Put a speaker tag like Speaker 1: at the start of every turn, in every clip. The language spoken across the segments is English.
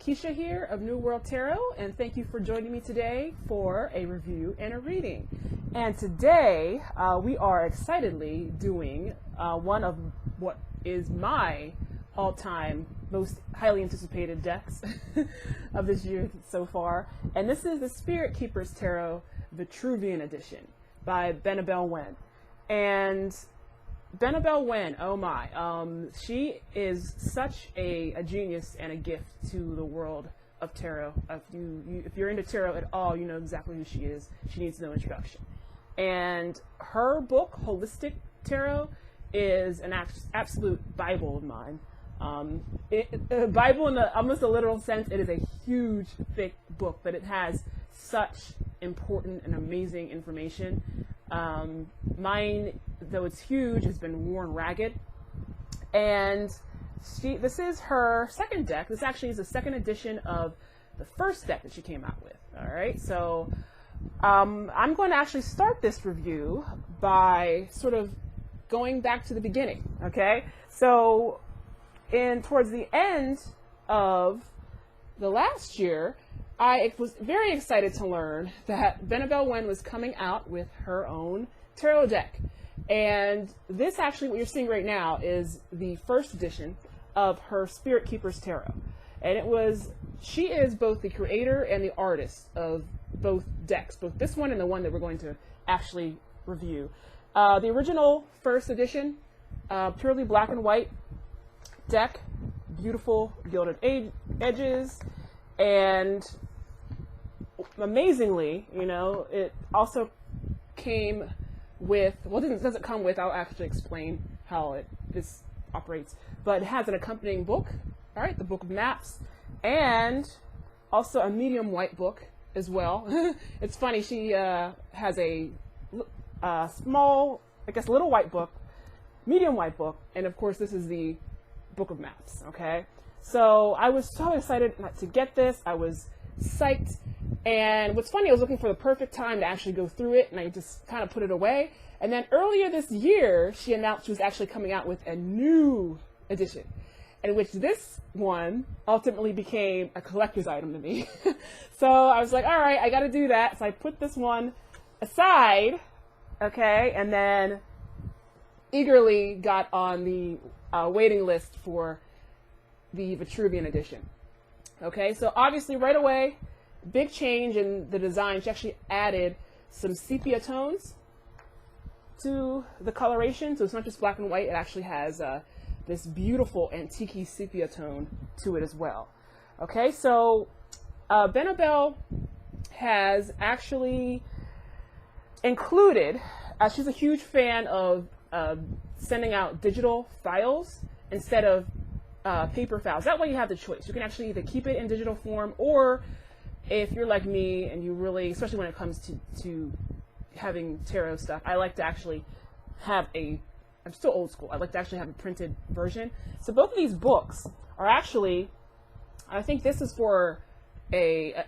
Speaker 1: Keisha here of New World Tarot, and thank you for joining me today for a review and a reading. And today we are excitedly doing one of what is my all-time most highly anticipated decks of this year so far, and this is the Spirit Keepers Tarot Vitruvian Edition by Benebell Wen. And Benebell Wen, oh my, she is such a genius and a gift to the world of tarot. If you're into tarot at all, you know exactly who she is. She needs no introduction. And her book, Holistic Tarot, is an absolute Bible of mine. Bible in almost a literal sense. It is a huge, thick book, but it has such important and amazing information. Mine, though it's huge, has been worn ragged. And this is her second deck. This actually is the second edition of the first deck that she came out with. All right, so I'm going to actually start this review by sort of going back to the beginning. Okay, so towards the end of the last year, I was very excited to learn that Benebell Wen was coming out with her own tarot deck. And this actually, what you're seeing right now, is the first edition of her Spirit Keepers Tarot. And she is both the creator and the artist of both decks, both this one and the one that we're going to actually review. The original first edition, purely black and white deck, beautiful gilded edges, and amazingly, you know, it also came with, well, it doesn't come with, I'll actually explain how this operates, but it has an accompanying book, all right, the book of maps, and also a medium white book as well. It's funny, she has a small, I guess, little white book, medium white book, and of course this is the book of maps. Okay, so I was so excited to get this. I was psyched, and what's funny, I was looking for the perfect time to actually go through it, and I just kind of put it away. And then earlier this year, she announced she was actually coming out with a new edition, in which this one ultimately became a collector's item to me. So I was like, all right, I got to do that. So I put this one aside, okay, and then eagerly got on the waiting list for the Vitruvian Edition. Okay, so obviously right away, big change in the design. She actually added some sepia tones to the coloration, so it's not just black and white. It actually has this beautiful antique sepia tone to it as well. Okay, so Benebell has actually included, she's a huge fan of sending out digital files instead of paper files. That way you have the choice. You can actually either keep it in digital form, or if you're like me and you really, especially when it comes to having tarot stuff, I like to actually have I'm still old school, I like to actually have a printed version. So both of these books are actually, I think this is for an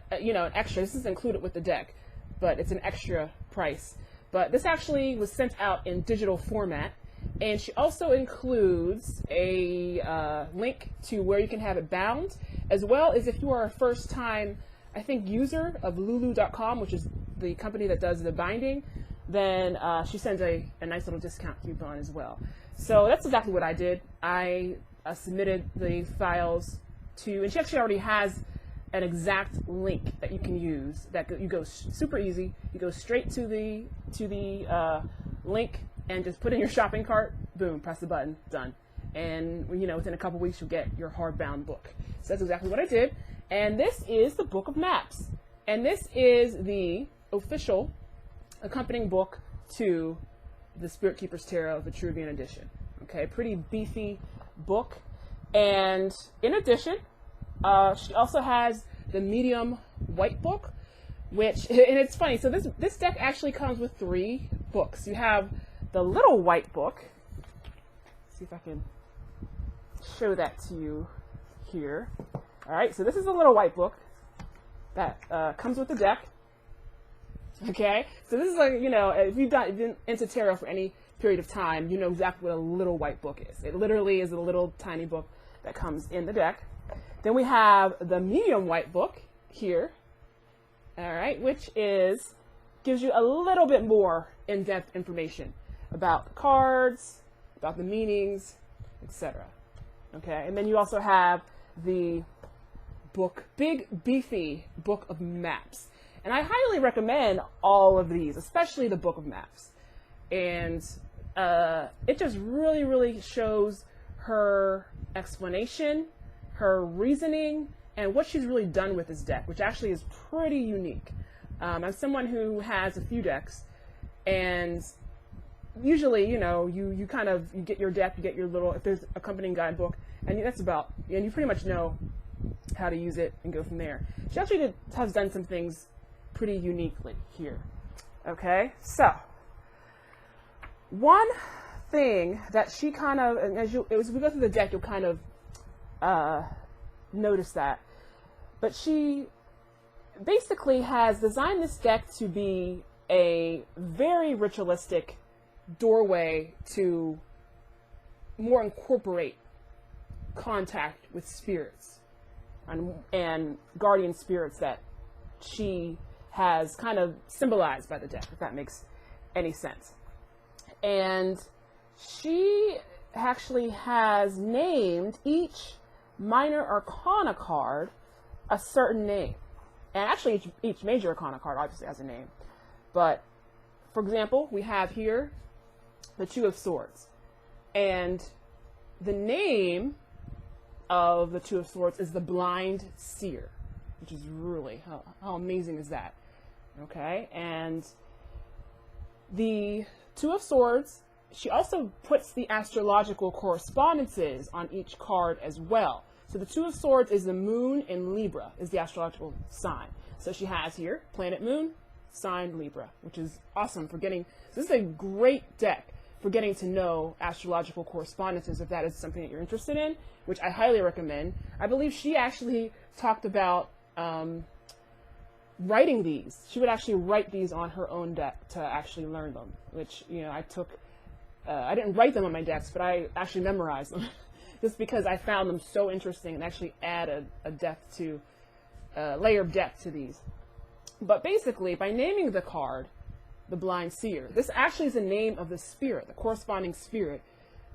Speaker 1: extra, this is included with the deck, but it's an extra price. But this actually was sent out in digital format, and she also includes a link to where you can have it bound, as well as if you are a first-time, I think, user of lulu.com, which is the company that does the binding, then she sends a nice little discount coupon as well. So that's exactly what I did. I submitted the files to, and she actually already has an exact link that you can use. That you go super easy. You go straight to the link and just put in your shopping cart. Boom, press the button, done. And within a couple weeks you'll get your hardbound book. So that's exactly what I did. And this is the Book of Maps, and this is the official accompanying book to the Spirit Keepers Tarot Vitruvian Edition. Okay, pretty beefy book. And in addition, she also has the medium white book, which, and it's funny, so this deck actually comes with 3 books. You have the little white book. Let's see if I can show that to you here. All right, so this is a little white book that comes with the deck. Okay, so this is like, if you've been into tarot for any period of time, you know exactly what a little white book is. It literally is a little tiny book that comes in the deck. Then we have the medium white book here, all right, which gives you a little bit more in-depth information about the cards, about the meanings, etc. Okay, and then you also have the big beefy book of maps. And I highly recommend all of these, especially the book of maps. And it just really, really shows her explanation, her reasoning, and what she's really done with this deck, which actually is pretty unique. I'm someone who has a few decks, and usually, you know, you get your deck, you get your little, if there's accompanying guidebook, and you pretty much know how to use it and go from there. She actually has done some things pretty uniquely here. Okay, so one thing that she kind of, and as we go through the deck, you'll kind of notice that, but she basically has designed this deck to be a very ritualistic doorway to more incorporate contact with spirits and guardian spirits that she has kind of symbolized by the deck, if that makes any sense. And she actually has named each minor arcana card a certain name. And actually each major arcana card obviously has a name. But for example, we have here the Two of Swords. And the name of the Two of Swords is the Blind Seer, which is really, how amazing is that? Okay, and the Two of Swords, she also puts the astrological correspondences on each card as well. So the Two of Swords is the moon in Libra, is the astrological sign. So she has here, planet moon, sign Libra, which is awesome for getting, this is a great deck for getting to know astrological correspondences if that is something that you're interested in, which I highly recommend. I believe she actually talked about writing these. She would actually write these on her own deck to actually learn them, which, you know, I didn't write them on my decks, but I actually memorized them just because I found them so interesting and actually add a layer of depth to these. But basically, by naming the card the Blind Seer, this actually is the name of the spirit, the corresponding spirit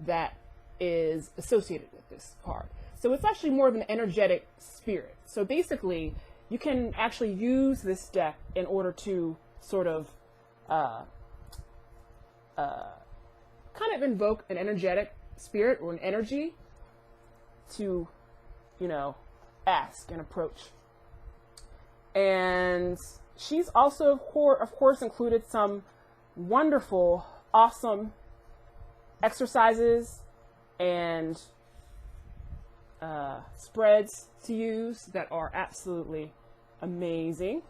Speaker 1: that is associated with this card. So it's actually more of an energetic spirit. So basically, you can actually use this deck in order to sort of kind of invoke an energetic spirit or an energy to, you know, ask and approach. And she's also, of course, included some wonderful, awesome exercises and spreads to use that are absolutely amazing.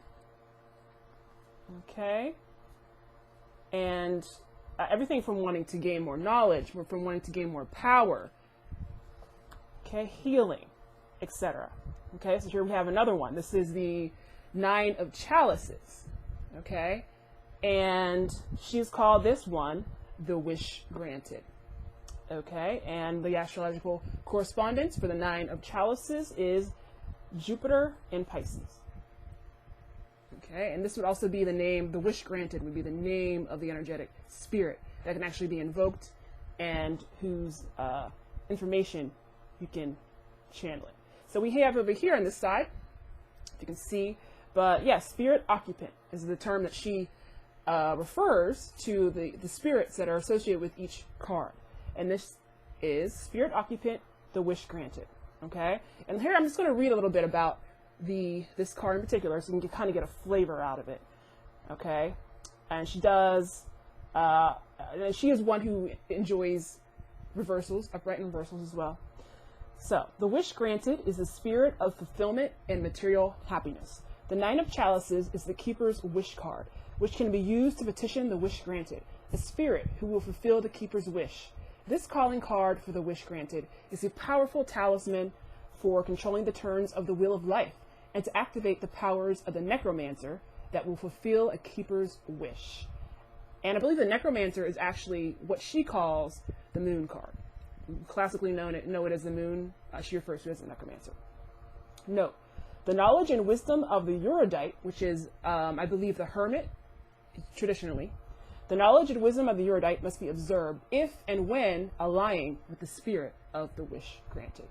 Speaker 1: Okay. And everything from wanting to gain more knowledge, from wanting to gain more power, okay, healing, etc. Okay, so here we have another one. This is the Nine of Chalices, okay? And she's called this one the Wish Granted, okay? And the astrological correspondence for the Nine of Chalices is Jupiter in Pisces, okay? And this would also be the name, the Wish Granted would be the name of the energetic spirit that can actually be invoked and whose information you can channel it. So we have over here on this side, if you can see, but yes, spirit occupant is the term that she refers to the spirits that are associated with each card. And this is spirit occupant, the Wish Granted, okay? And here I'm just going to read a little bit about this card in particular so you can kind of get a flavor out of it, okay? And she does, she is one who enjoys reversals, upright and reversals as well. So, the Wish Granted is the spirit of fulfillment and material happiness. The Nine of Chalices is the Keeper's Wish card, which can be used to petition the Wish Granted, a spirit who will fulfill the Keeper's wish. This calling card for the Wish Granted is a powerful talisman for controlling the turns of the wheel of life and to activate the powers of the Necromancer that will fulfill a Keeper's wish. And I believe the Necromancer is actually what she calls the Moon card. Classically know it as the Moon. She refers to it as the Necromancer. Note, the knowledge and wisdom of the erudite, which is, I believe, the hermit, traditionally, the knowledge and wisdom of the erudite must be observed if and when aligning with the spirit of the wish granted.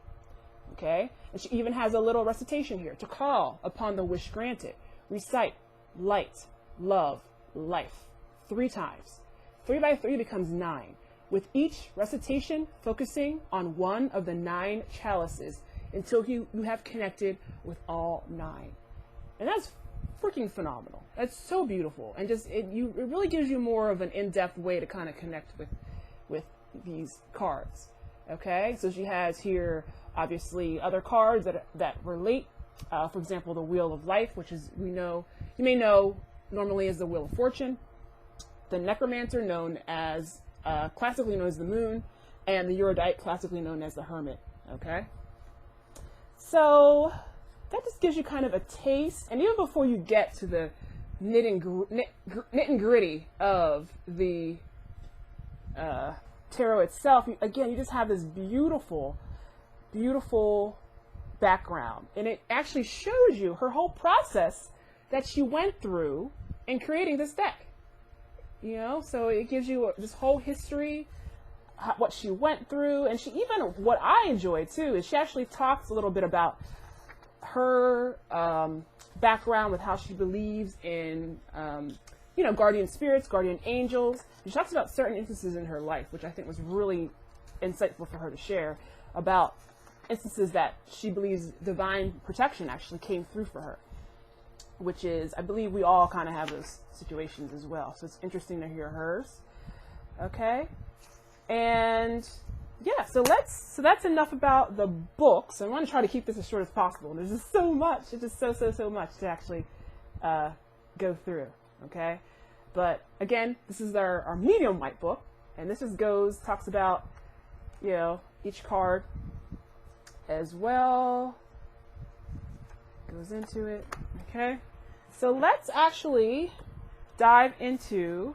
Speaker 1: Okay? And she even has a little recitation here. To call upon the wish granted, recite light, love, life 3 times. 3 by 3 becomes 9, with each recitation focusing on one of the 9 chalices until you have connected with all 9. And that's freaking phenomenal. That's so beautiful. And just it really gives you more of an in-depth way to kind of connect with these cards. Okay? So she has here obviously other cards that relate. For example, the Wheel of Life, which is you may know normally as the Wheel of Fortune. The Necromancer, known as classically known as the Moon, and the Erudite, classically known as the Hermit. Okay? So that just gives you kind of a taste, and even before you get to the nit and gritty of the tarot itself, again, you just have this beautiful, beautiful background, and it actually shows you her whole process that she went through in creating this deck. You know, so it gives you this whole history, what she went through, and she even, what I enjoy too, is she actually talks a little bit about her background with how she believes in, guardian spirits, guardian angels. She talks about certain instances in her life, which I think was really insightful for her to share, about instances that she believes divine protection actually came through for her, which is, I believe we all kind of have those situations as well. So it's interesting to hear hers. Okay. And yeah, so that's enough about the books. I want to try to keep this as short as possible. There's just so much. It's just so much to actually go through. Okay. But again, this is our medium white book. And this just talks about, each card as well. Goes into it. Okay. So let's actually dive into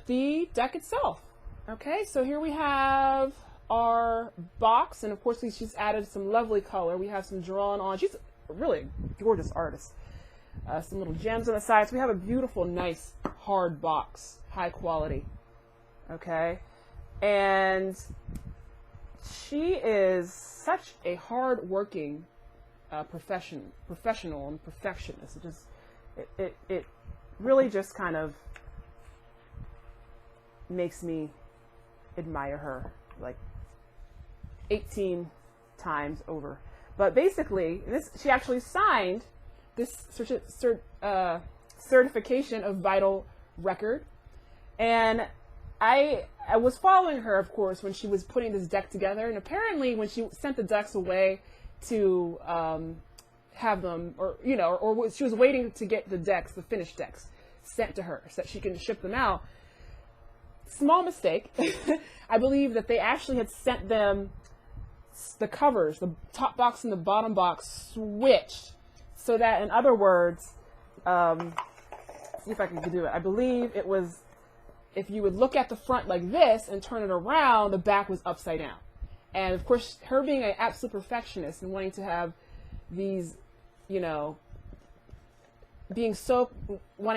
Speaker 1: the deck itself. Okay, so here we have our box, and of course she's added some lovely color. We have some drawn on. She's a really gorgeous artist. Some little gems on the sides. We have a beautiful, nice, hard box, high quality. Okay, and she is such a hard-working professional and perfectionist. It really just kind of makes me admire her like 18 times over. But basically, she actually signed this certification of vital record, and I was following her, of course, when she was putting this deck together, and apparently when she sent the decks away to have them, or she was waiting to get the finished decks sent to her so that she can ship them out. Small mistake. I believe that they actually had sent them the covers, the top box and the bottom box switched, so that, in other words, see if I can do it. I believe it was, if you would look at the front like this and turn it around, the back was upside down. And of course, her being an absolute perfectionist and wanting to have these, wanting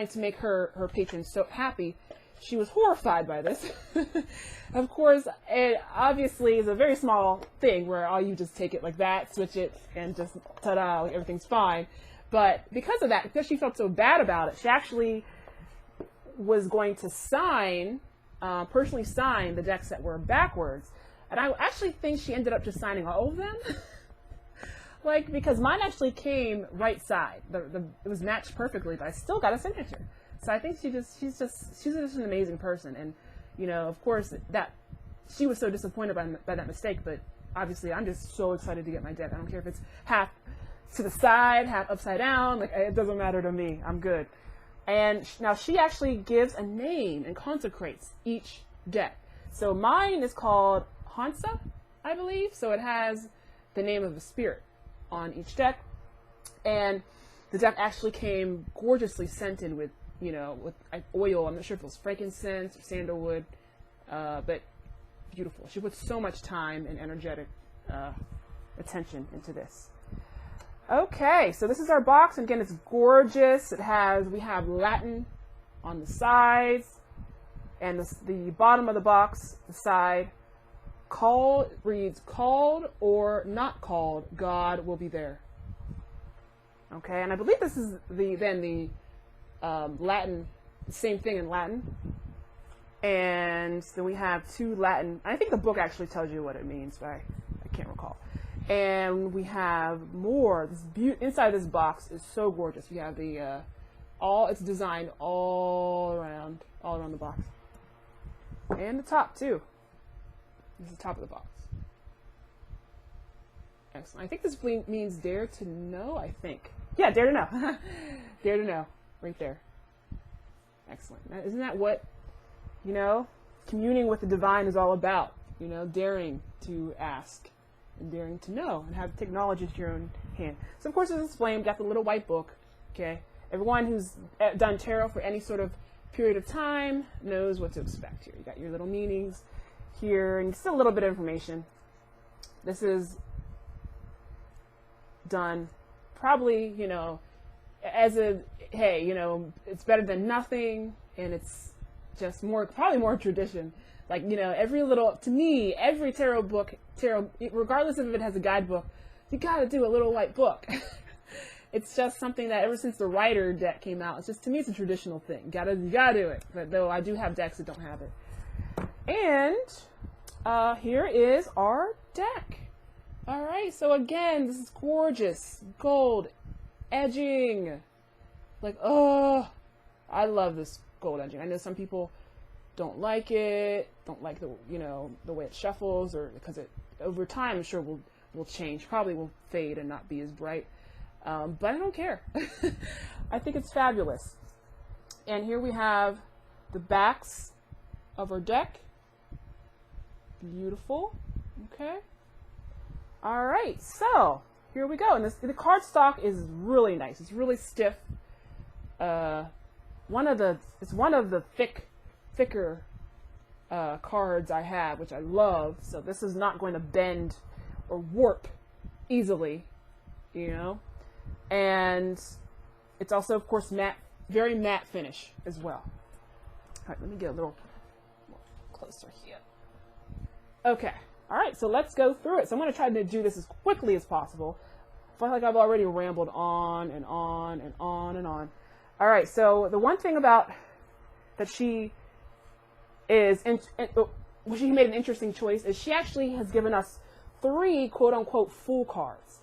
Speaker 1: to make her patrons so happy, she was horrified by this. Of course, it obviously is a very small thing where all you just take it like that, switch it, and just ta-da, like everything's fine. But because of that, because she felt so bad about it, she actually was going to personally sign the decks that were backwards. And I actually think she ended up just signing all of them. Because mine actually came right side. It was matched perfectly, but I still got a signature. So I think she's just an amazing person. And, of course, that she was so disappointed by that mistake, but obviously I'm just so excited to get my deck. I don't care if it's half to the side, half upside down, it doesn't matter to me. I'm good. And now she actually gives a name and consecrates each deck. So mine is called Hansa, I believe. So it has the name of the spirit on each deck. And the deck actually came gorgeously scented with, with oil. I'm not sure if it was frankincense or sandalwood, but beautiful. She put so much time and energetic attention into this. Okay, so this is our box, and again, it's gorgeous. We have Latin on the sides, and the bottom of the box, the side, reads, called or not called, God will be there. Okay, and I believe this is the Latin, the same thing in Latin. And then we have two Latin, I think the book actually tells you what it means, but I can't recall. And we have more. Inside this box is so gorgeous. We have it's designed all around the box. And the top too. This is the top of the box. Excellent. I think this means dare to know, I think. Yeah, dare to know. Dare to know. Right there. Excellent. Now, isn't that what, communing with the divine is all about? Daring to ask and daring to know and have technology at your own hand. So, of course, as explained, got the little white book. Okay. Everyone who's done tarot for any sort of period of time knows what to expect here. You got your little meanings here and just a little bit of information. This is done probably, as a, hey, it's better than nothing, and it's just probably more tradition. Like, to me, every tarot book, regardless if it has a guidebook, you got to do a little white book. It's just something that ever since the writer deck came out, to me, it's a traditional thing. You gotta do it. But though I do have decks that don't have it. And here is our deck. All right, so again, this is gorgeous. Gold edging. Like, oh, I love this gold edging. I know some people don't like it, don't like the way it shuffles, or because over time I'm sure will change, probably will fade and not be as bright. But I don't care. I think it's fabulous. And here we have the backs of our deck. Beautiful. Okay. All right. So here we go. And the card stock is really nice. It's really stiff. It's one of the thicker cards I have, which I love. So this is not going to bend or warp easily, And it's also, of course, matte, very matte finish as well. All right, let me get a little more closer here. Okay, all right, so let's go through it. So I'm going to try to do this as quickly as possible. I feel like I've already rambled on and on and on and on. All right, so the one thing about that she is, she made an interesting choice, is she actually has given us 3 quote-unquote fool cards.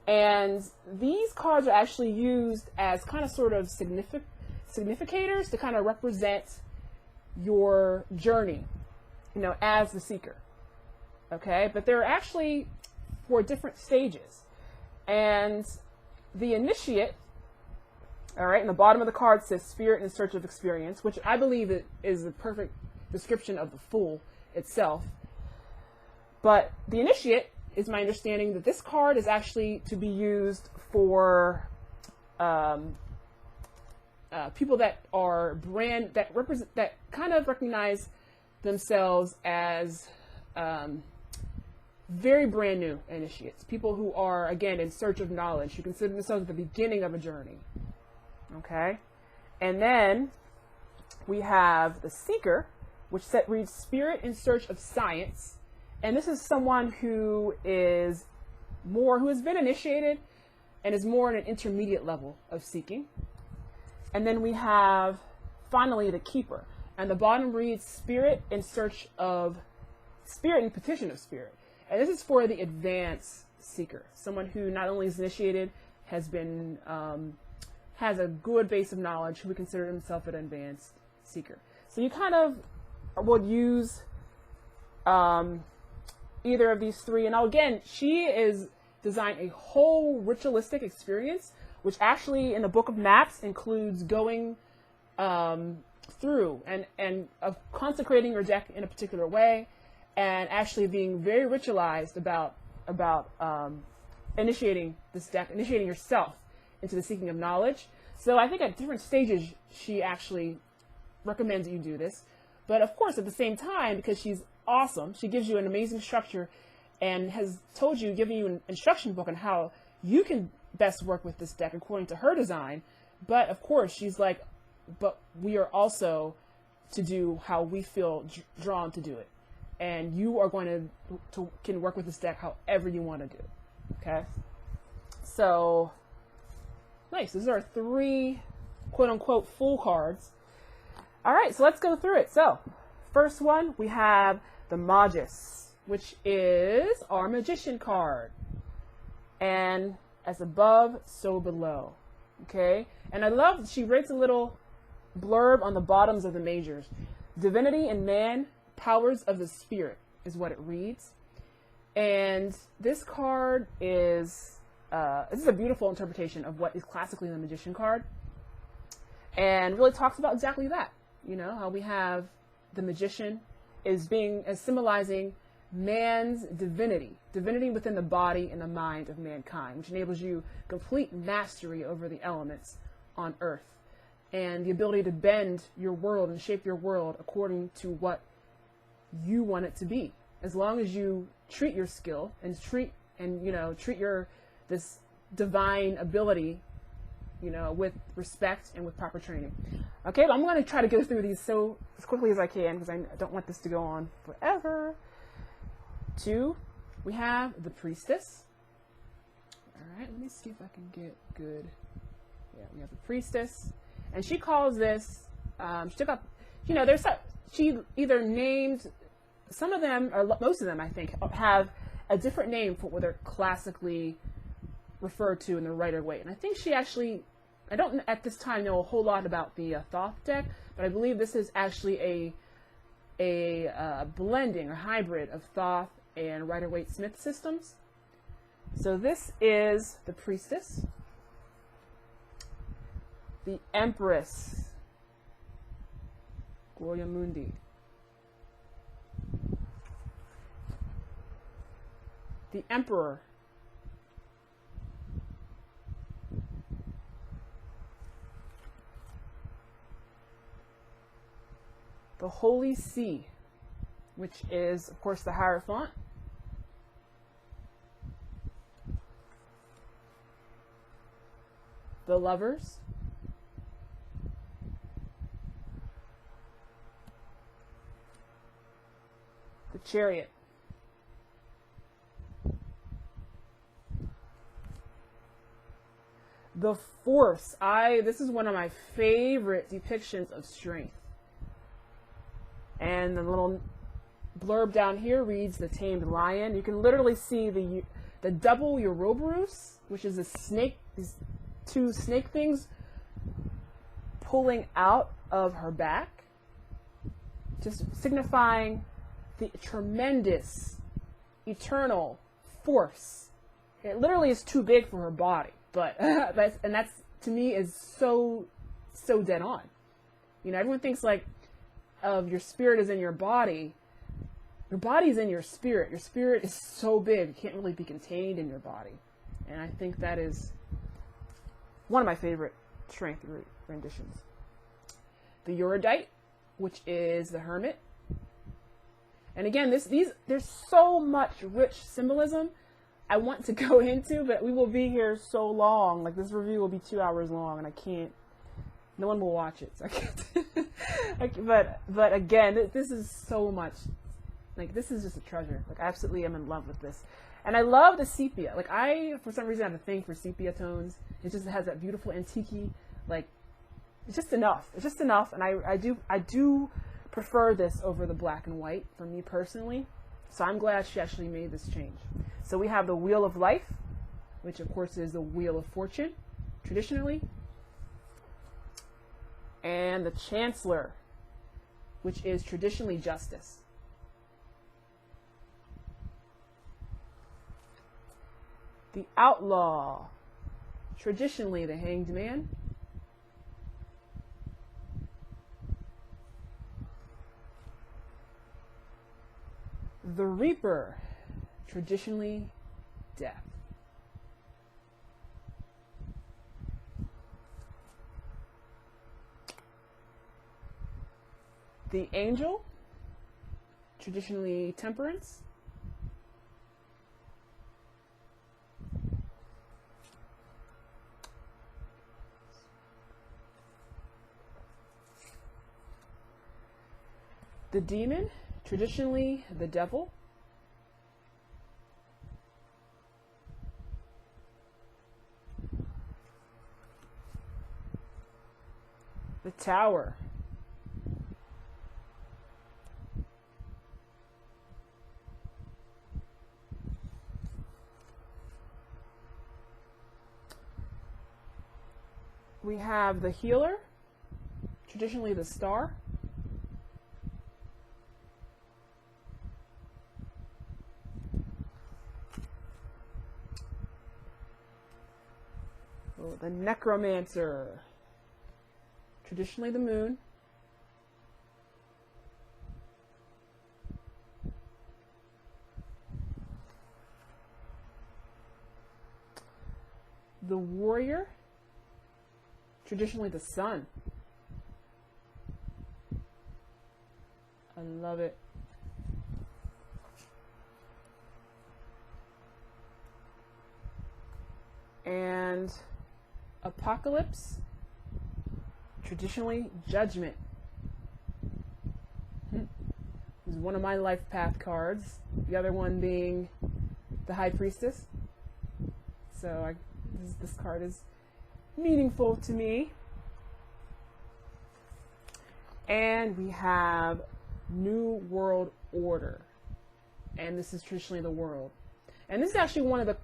Speaker 1: And these cards are actually used as kind of sort of significators to kind of represent your journey, as the seeker. Okay, but they're actually for different stages. And the initiate, all right, in the bottom of the card says spirit in search of experience, which I believe is the perfect description of the fool itself. But the initiate is my understanding that this card is actually to be used for people that are that kind of recognize themselves as very brand new initiates, people who are, again, in search of knowledge, who consider themselves at the beginning of a journey. Okay, and then we have the seeker, which reads spirit in search of science. And this is someone who has been initiated and is more at an intermediate level of seeking. And then we have, finally, the keeper. And the bottom reads spirit in petition of spirit. And this is for the advanced seeker, someone who not only is initiated, has a good base of knowledge, who would consider himself an advanced seeker. So you kind of would use either of these 3. And now again, she is designed a whole ritualistic experience, which actually in the Book of Maps includes going through and consecrating your deck in a particular way, and actually being very ritualized about initiating this deck, initiating yourself into the seeking of knowledge. So I think at different stages, she actually recommends that you do this. But of course, at the same time, because she's awesome, she gives you an amazing structure and has told you, given you an instruction book on how you can best work with this deck according to her design. But of course, she's like, but we are also to do how we feel drawn to do it. And you are going to can work with this deck however you want to do. Okay? So, nice. These are 3 quote-unquote full cards. All right, so let's go through it. So, first one, we have the Magus, which is our Magician card. And as above, so below. Okay? And I love, she writes a little blurb on the bottoms of the majors. Divinity and man, powers of the spirit is what it reads. And this card is, this is a beautiful interpretation of what is classically the Magician card. And really talks about exactly that. You know, how we have the Magician as symbolizing man's divinity within the body and the mind of mankind, which enables you complete mastery over the elements on Earth, and the ability to bend your world and shape your world according to what you want it to be, as long as you treat your skill and treat your this divine ability, you know, with respect and with proper training. Okay, but I'm going to try to go through these as quickly as I can, because I don't want this to go on forever. 2, we have the Priestess. All right, let me see if I can get good. Yeah, we have the Priestess, and she calls this. She took up, you know, she either named some of them, or most of them, I think, have a different name for what they're classically referred to in the Rider-Waite. And I think she actually, I don't at this time know a whole lot about the Thoth deck, but I believe this is actually a blending or hybrid of Thoth and Rider-Waite-Smith systems. So this is the Priestess, the Empress, Gloria Mundi, the Emperor, the Holy See, which is, of course, the Hierophant, the Lovers, the Chariot, the Force. This is one of my favorite depictions of strength. And the little blurb down here reads the Tamed Lion. You can literally see the double Ouroboros, which is a snake, these 2 snake things pulling out of her back, just signifying the tremendous, eternal force. It literally is too big for her body, but that's to me is so dead on. You know, everyone thinks like of your spirit is in your body. Your body's in your spirit. Your spirit is so big, it can't really be contained in your body. And I think that is one of my favorite strength renditions. The Eurydite, which is the Hermit. And again, there's so much rich symbolism I want to go into, but we will be here so long. Like, this review will be 2 hours long, and I can't. No one will watch it, so I can't. But again, this is so much. Like, this is just a treasure. Like, I absolutely am in love with this. And I love the sepia. Like, for some reason, have a thing for sepia tones. It just has that beautiful antique, like, it's just enough. It's just enough. And I do prefer this over the black and white for me personally. So I'm glad she actually made this change. So we have the Wheel of Life, which of course is the Wheel of Fortune, traditionally. And the Chancellor, which is traditionally justice. The Outlaw, traditionally the Hanged Man. The Reaper, traditionally death. The Angel, traditionally temperance. The demon, traditionally the devil. The tower. We have the healer, traditionally the star. Oh, the necromancer, traditionally the moon. The warrior, traditionally the sun. I love it. And apocalypse, traditionally judgment. This is one of my life path cards. The other one being the high priestess. So this card is meaningful to me. And we have New World Order. And this is traditionally the world. And this is actually one of the,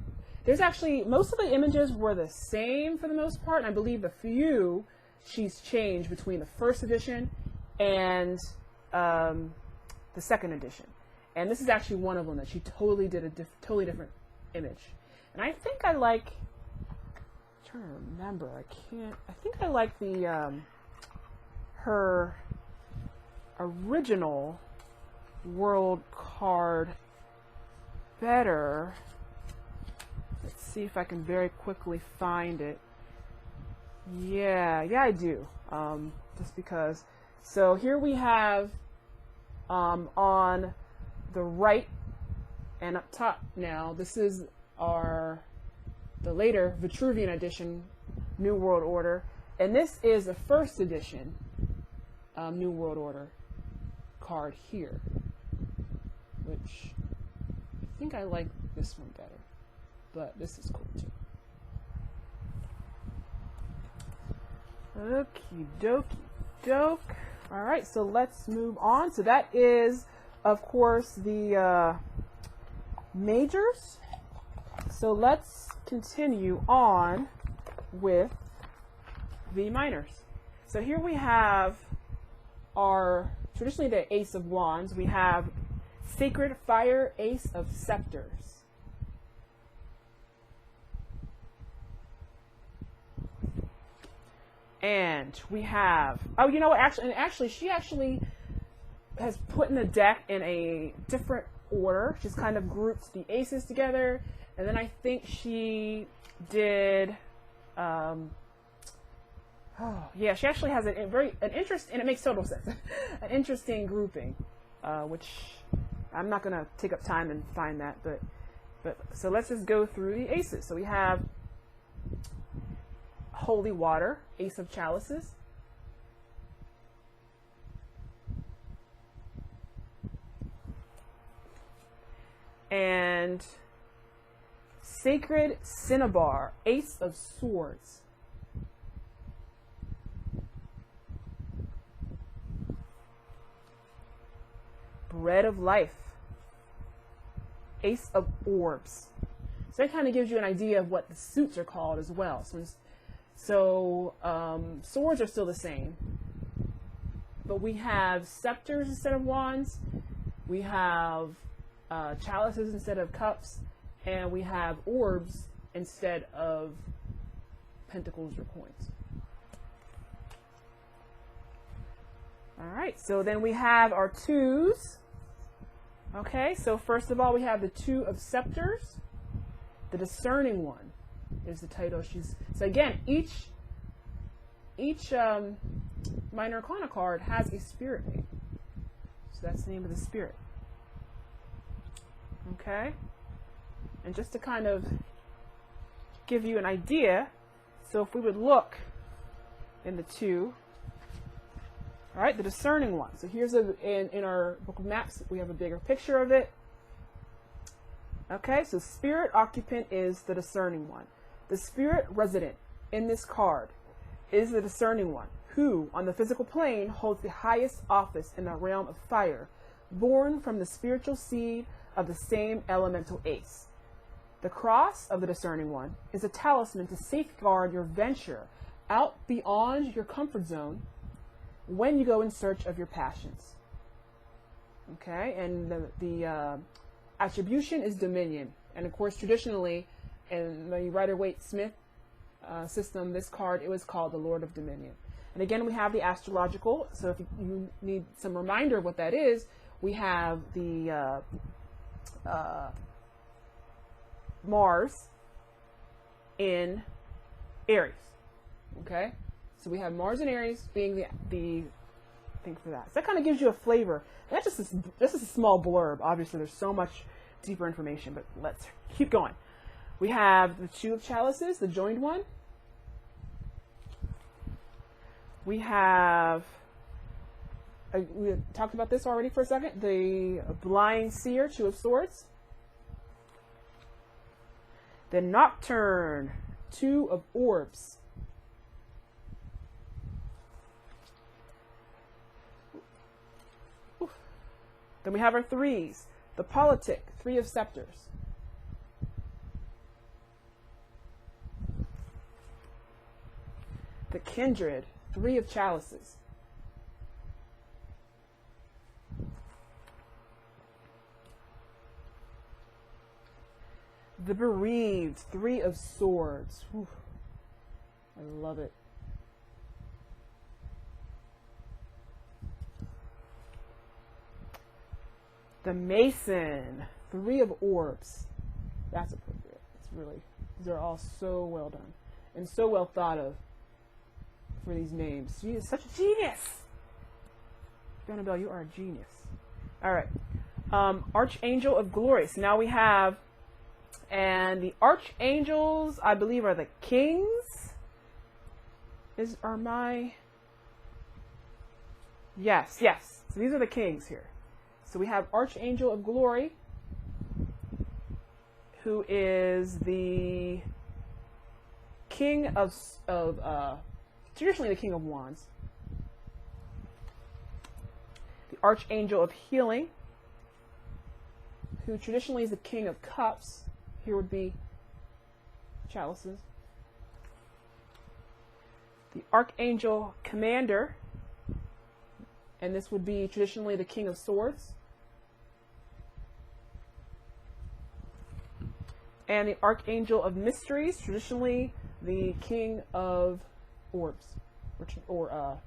Speaker 1: there's actually, most of the images were the same for the most part. And I believe the few she's changed between the first edition and the second edition. And this is actually one of them that she totally did a totally different image. And I think I like, I'm trying to remember, I think I like the, her original world card better. Let's see if I can very quickly find it. Yeah, I do. Just because. So here we have on the right and up top now, this is the later Vitruvian Edition New World Order, and this is the first edition New World Order card here, which I think I like this one better, but this is cool too. Okie dokie doke. All right, so let's move on. So that is, of course, the majors. So let's continue on with the minors. So here we have our, traditionally the Ace of Wands. We have Sacred Fire, Ace of Scepters. And we have, oh, you know what, actually, she actually has put in the deck in a different order. She's kind of grouped the aces together, and then I think she did, yeah, she actually has an interest, and it makes total sense, an interesting grouping, which I'm not going to take up time and find that, but so let's just go through the aces. So we have Holy Water, Ace of Chalices. And Sacred Cinnabar, Ace of Swords. Bread of Life, Ace of Orbs. So that kind of gives you an idea of what the suits are called as well. So swords are still the same, but we have scepters instead of wands, we have chalices instead of cups, and we have orbs instead of pentacles or coins. All right, so then we have our twos. Okay, so first of all, we have the Two of Scepters, the Discerning One is the title. So again, each minor arcana card has a spirit name. So that's the name of the spirit. Okay? And just to kind of give you an idea, so if we would look in the two, All right, the discerning one. So here's in our book of maps, we have a bigger picture of it. Okay, so spirit occupant is the discerning one. The spirit resident in this card is the discerning one, who, on the physical plane, holds the highest office in the realm of fire, born from the spiritual seed of the same elemental ace. The cross of the discerning one is a talisman to safeguard your venture out beyond your comfort zone when you go in search of your passions. Okay, and the attribution is dominion. And of course, traditionally, in the Rider-Waite-Smith system, this card, it was called the Lord of Dominion. And again, we have the astrological. So if you need some reminder of what that is, we have the Mars in Aries. Okay, so we have Mars in Aries being the thing for that. So that kind of gives you a flavor. And that's just a small blurb. Obviously, there's so much deeper information, but let's keep going. We have the Two of Chalices, the joined one. We have, we talked about this already for a second, the Blind Seer, Two of Swords. The Nocturne, Two of Orbs. Oof. Then we have our threes. The Politic, Three of Scepters. The Kindred, Three of Chalices. The Bereaved, Three of Swords. Whew. I love it. The Mason, Three of Orbs. That's appropriate. It's really, these are all so well done and so well thought of for these names. She is such a genius. Benebell, you are a genius. All right. Archangel of Glory. So now we have, and the archangels, I believe, are the kings. Are my, yes. So these are the kings here. So we have Archangel of Glory, who is the king of traditionally the King of Wands. The Archangel of Healing, who traditionally is the King of Cups. Here would be chalices. The Archangel Commander, and this would be traditionally the King of Swords. And the Archangel of Mysteries, traditionally the King of Orbs, or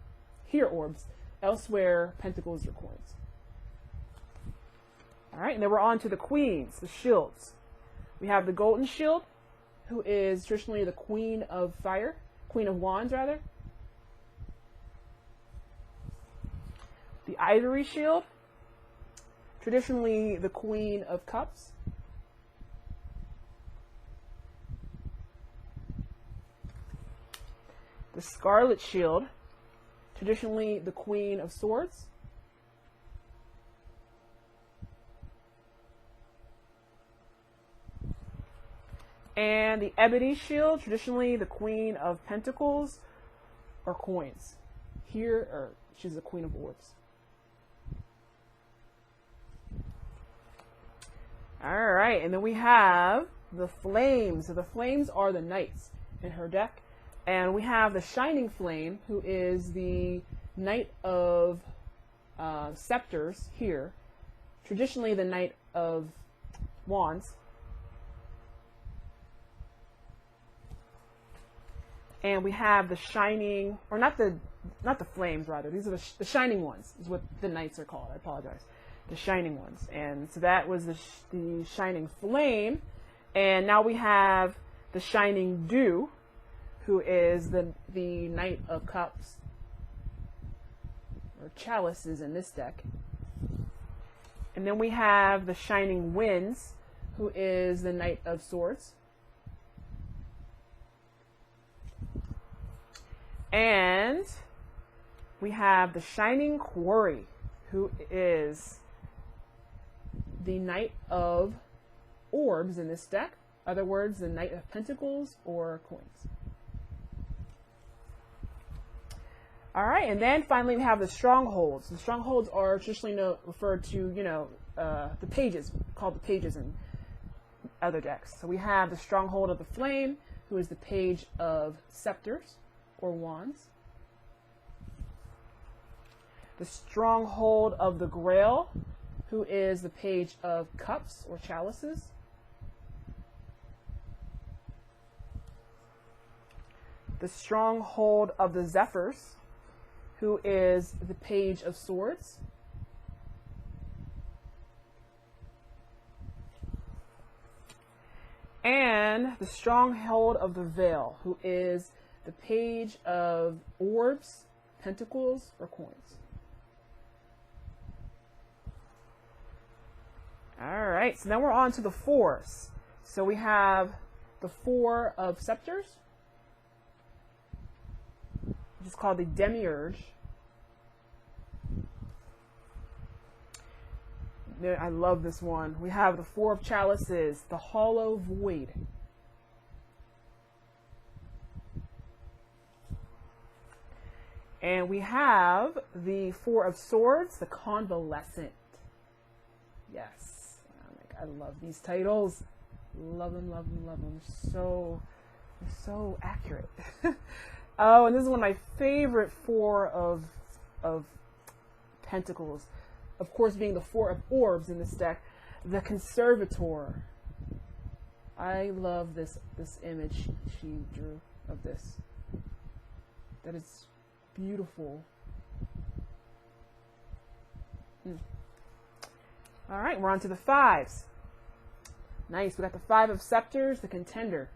Speaker 1: here orbs, elsewhere pentacles or coins. All right, and then we're on to the queens, the shields. We have the Golden Shield, who is traditionally the Queen of Fire, Queen of Wands rather. The Ivory Shield, traditionally the Queen of Cups. The Scarlet Shield, traditionally the Queen of Swords. And the Ebony Shield, traditionally the Queen of Pentacles or coins. Here, she's the Queen of Orbs. All right, and then we have the Flames. So the Flames are the Knights in her deck. And we have the Shining Flame, who is the Knight of Scepters here. Traditionally the Knight of Wands. And we have the Shining, or not the Flames rather. These are the Shining Ones, is what the Knights are called. I apologize. The Shining Ones. And so that was the Shining Flame. And now we have the Shining Dew, who is the Knight of Cups, or chalices in this deck. And then we have the Shining Winds, who is the Knight of Swords. And we have the Shining Quarry, who is the Knight of Orbs in this deck. Other words, the Knight of Pentacles or coins. All right, and then finally we have the Strongholds. The Strongholds are traditionally referred to, the pages, called the pages in other decks. So we have the Stronghold of the Flame, who is the Page of Scepters or Wands. The Stronghold of the Grail, who is the Page of Cups or Chalices. The Stronghold of the Zephyrs, who is the Page of Swords. And the Stronghold of the Veil, who is the Page of Orbs, Pentacles, or Coins. All right, so now we're on to the fours. So we have the Four of Scepters, which is called the Demiurge. I love this one. We have the Four of Chalices, the Hollow Void. And we have the Four of Swords, the Convalescent. Yes, I love these titles. Love them, love them, love them. They're so accurate. Oh, and this is one of my favorite Four of Pentacles. Of course, being the Four of Orbs in this deck, the Conservator. I love this image she drew of this. That is beautiful. All right, we're on to the fives. Nice. We got the Five of Scepters, the Contender.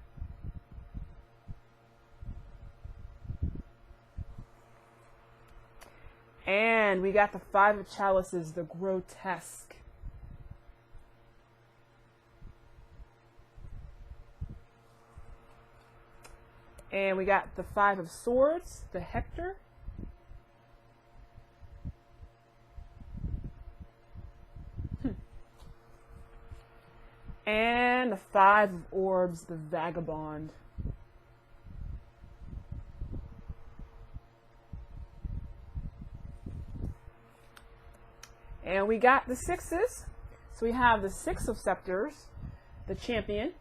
Speaker 1: And we got the Five of Chalices, the Grotesque. And we got the Five of Swords, the Hector. And the Five of Orbs, the Vagabond. And we got the sixes. So we have the Six of Scepters, the Champion.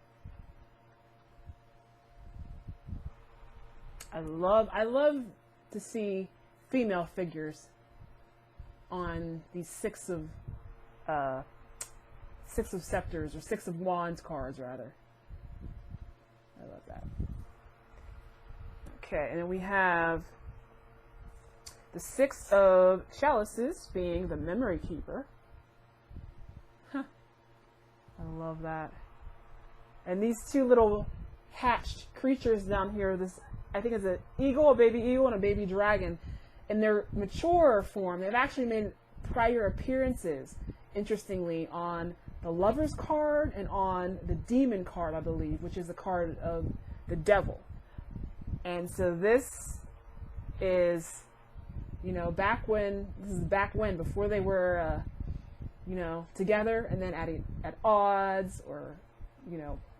Speaker 1: I love to see female figures on these Six of Scepters or Six of Wands cards rather. I love that. Okay, and then we have the Six of Chalices being the Memory Keeper. Huh. I love that. And these two little hatched creatures down here, this I think it's an eagle, a baby eagle, and a baby dragon. In their mature form, they've actually made prior appearances, interestingly, on the Lover's card and on the Demon card, I believe, which is the card of the Devil. And so this is, back when, before they were, together and then at odds or,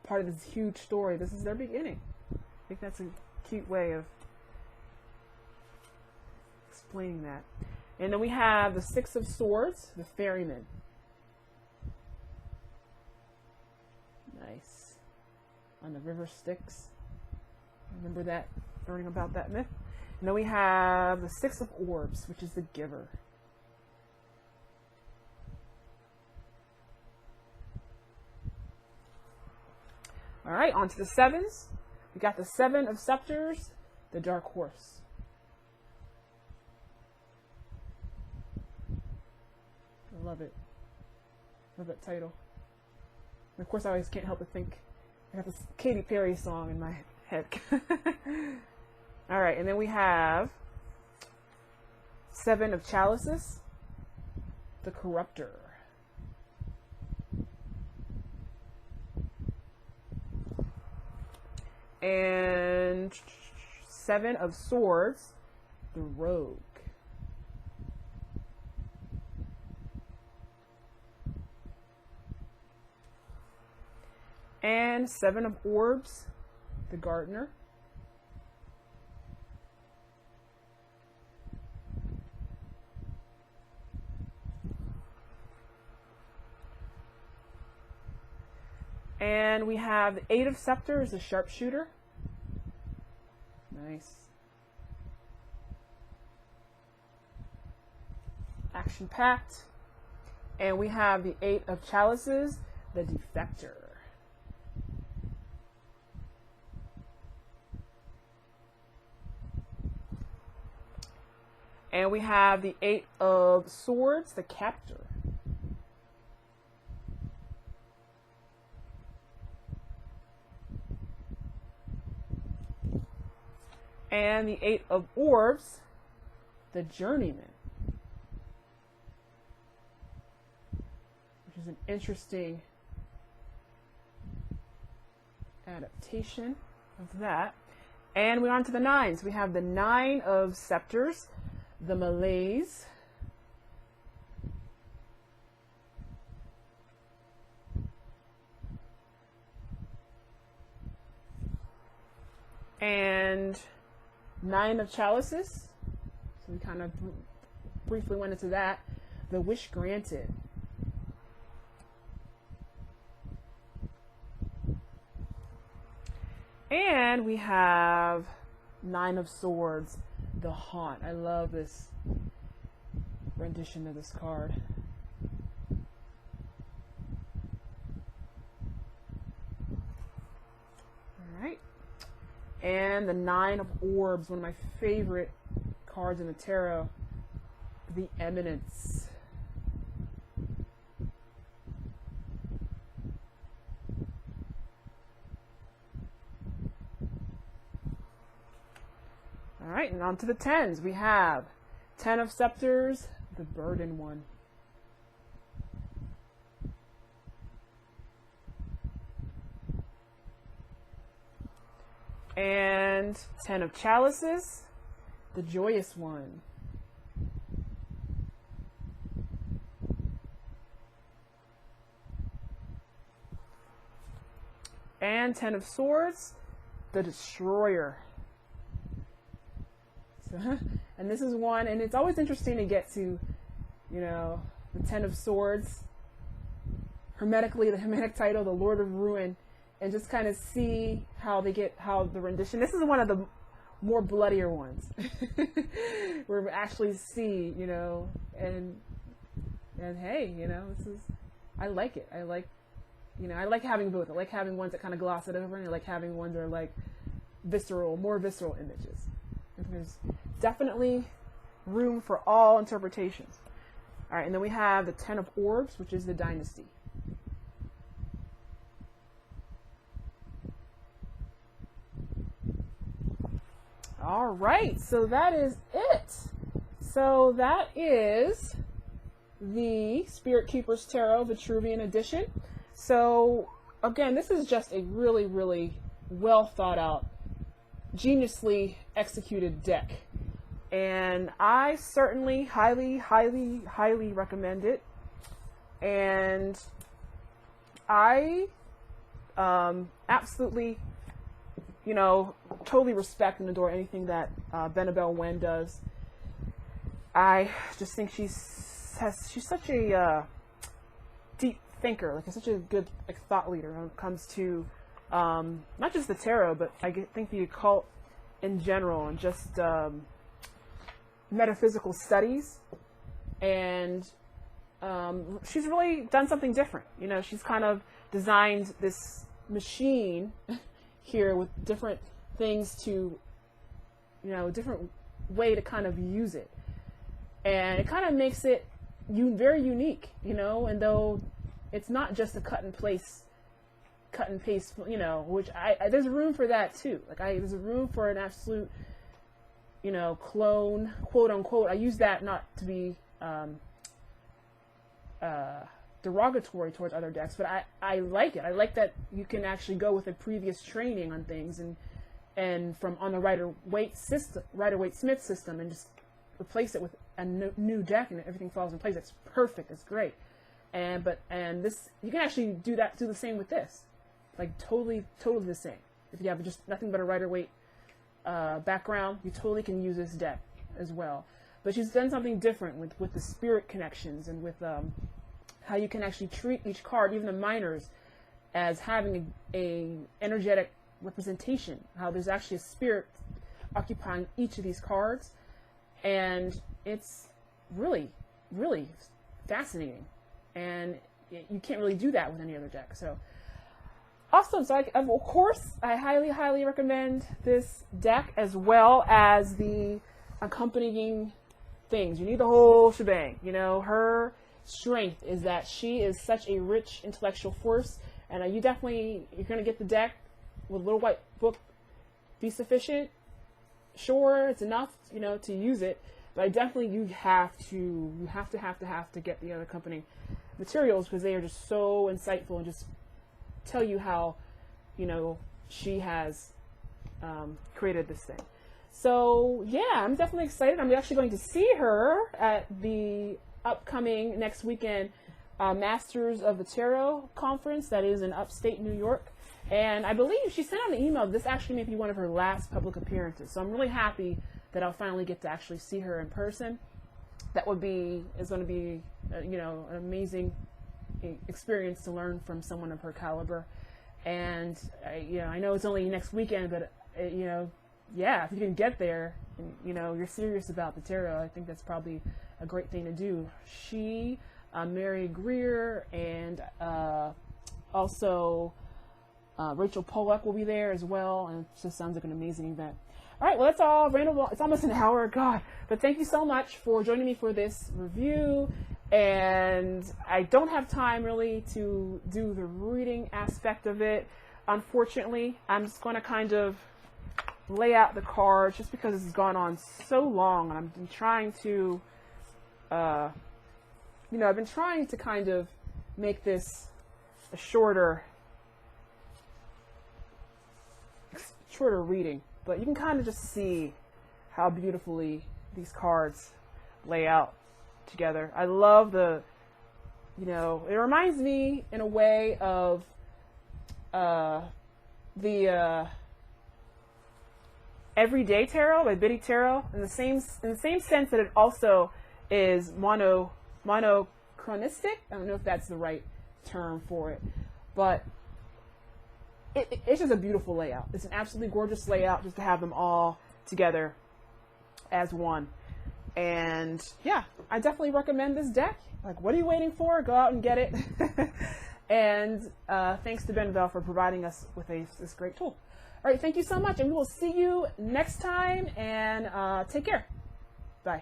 Speaker 1: part of this huge story. This is their beginning. I think that's a cute way of explaining that. And then we have the Six of Swords, the Ferryman. Nice. On the river Styx. Remember that, learning about that myth. And then we have the Six of Orbs, which is the Giver. All right, on to the sevens. We got the Seven of Scepters, the Dark Horse. I love it. Love that title. And of course, I always can't help but think, I got this Katy Perry song in my head. All right, and then we have Seven of Chalices, the Corruptor. And Seven of Swords, the Rogue. And 7 of orbs, the gardener. And we have the 8 of scepters, the sharpshooter. Nice. Action-packed. And we have the 8 of chalices, the defector. And we have the 8 of swords, the captor. And the 8 of orbs, the journeyman. Which is an interesting adaptation of that. And we're on to the 9s. We have the 9 of scepters, the malaise. And 9 of chalices. So we kind of briefly went into that. The wish granted. And we have 9 of swords, the haunt. I love this rendition of this card. All right. And the 9 of orbs, one of my favorite cards in the tarot, the eminence. All right, and on to the 10s. We have 10 of scepters, the burden one. And 10 of chalices, the joyous one. And 10 of swords, the destroyer. So, and this is one, and it's always interesting to get to, you know, the 10 of swords, hermetically, the hermetic title, the Lord of Ruin, and just kind of see how they get, how the rendition, this is one of the more bloodier ones, where we actually see, you know, and hey, you know, this is, I like it. I like, you know, I like having both. I like having ones that kind of gloss it over, and I like having ones that are like visceral, more visceral images. There's definitely room for all interpretations. All right, and then we have the 10 of orbs, which is the dynasty. All right, so that is it. So that is the Spirit Keepers Tarot Vitruvian Edition. So again, this is just a really, really well thought out, geniusly executed deck, and I certainly highly recommend it. And I absolutely, you know, totally respect and adore anything that Benebell Wen does. I just think she's such a deep thinker, like such a good thought leader when it comes to not just the tarot, but I think the occult in general, and just metaphysical studies. And she's really done something different. You know, she's kind of designed this machine here with different things to, you know, different way to kind of use it. And it kind of makes it very unique, you know, and though it's not just a cut and paste, you know, which there's room for that too. Like there's a room for an absolute, you know, clone, quote unquote. I use that not to be derogatory towards other decks, but I like it. I like that you can actually go with a previous training on things and from on the Rider-Waite-Smith system and just replace it with a new deck, and everything falls in place. It's perfect. It's great. And this, you can actually do the same with this. like totally the same. If you have just nothing but a Rider-Waite background, you totally can use this deck as well. But she's done something different with the spirit connections and with how you can actually treat each card, even the minors, as having a energetic representation. How there's actually a spirit occupying each of these cards, and it's really fascinating. And you can't really do that with any other deck. So awesome. So of course, I highly recommend this deck as well as the accompanying things. You need the whole shebang. You know, her strength is that she is such a rich intellectual force, and you're going to get the deck with a little white book be sufficient. Sure, it's enough, you know, to use it, but you have to get the other accompanying materials, because they are just so insightful and just tell you how, you know, she has created this thing. So yeah, I'm definitely excited. I'm actually going to see her at the upcoming next weekend Masters of the Tarot conference that is in upstate New York. And I believe she sent out an email. This actually may be one of her last public appearances. So I'm really happy that I'll finally get to actually see her in person. That is going to be, you know, an amazing experience to learn from someone of her caliber. And, you know, I know it's only next weekend, but, you know, yeah, if you can get there, and, you know, you're serious about the tarot, I think that's probably a great thing to do. She, Mary Greer, and also Rachel Pollack will be there as well, and it just sounds like an amazing event. All right, well, that's all. It's almost an hour, God. But thank you so much for joining me for this review. And I don't have time really to do the reading aspect of it, unfortunately. I'm just going to kind of lay out the cards just because this has gone on so long, and I've been trying to, you know, I've been trying to kind of make this a shorter reading, but you can kind of just see how beautifully these cards lay out together. I love the, you know, it reminds me in a way of the Everyday Tarot by Biddy Tarot, in the same sense that it also is monochronistic. I don't know if that's the right term for it, but it's just a beautiful layout. It's an absolutely gorgeous layout just to have them all together as one. And yeah, I definitely recommend this deck. Like, what are you waiting for? Go out and get it. And thanks to Benebell for providing us with this great tool. All right, thank you so much, and we will see you next time, and take care. Bye.